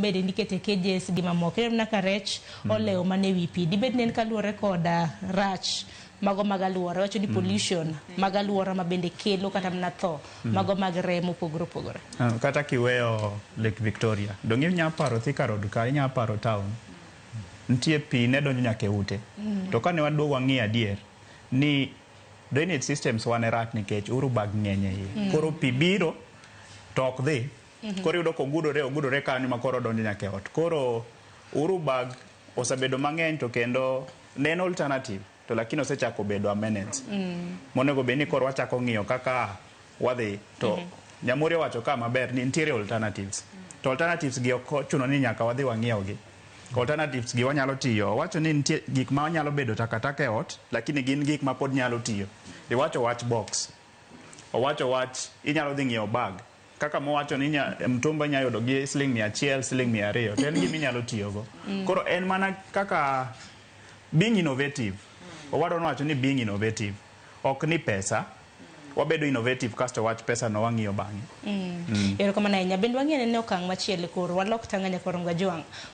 bede nikete cages gi mamoko na ka rech olewo mane wi pi dibed nen kaluwore koda rach mago mag aluora wacho ni pollution mag aluora ma bende kelo kata mana tho mago mag remo pogore pogore. Kata kiweyo Lake Victoria dongi nya paro Thika Road ka nya paro town ntie pi ne donjo nyaka ute to kane waduogo ng'i adier ni drainage systems wane rat nikech Uhuru Bag ng'enye hii koro pi biro to ok dhi koro yudo ko gudore kanyo ma koro donjo nyaka ot koro Uhuru Bag osebedo mang'eny to kendo nen alternative to lakini osechako bedo amendments monego be ni koro wachako ng'iyo kaka wadhi to Nyamuri wacho ka maber ni nitiere alternatives to alternatives gi ok chuno ni nyaka wadhi wang'iewogi. Alternatives gi wanyalo tiyo wacho ni nitie gik ma wanyalo bedo takataka e ot lakini gin gik ma pod nyalo tiyo. Iwacho watch box owacho wach inyalo dhi ng'iewo bag kaka mowacho ni mtumba inyalo yudo gi $100 $200 to en gima inyalo tiyogo. Koro en mana kaka being innovative. Owado nowacho ni being innovative ok ni pesa wabedo innovative kasto wach pesa no wang'iyo bang'e. Erokamano ahinya bende wang'e ne okang' machielo koro walok Tanganyika koro Ngajwang'.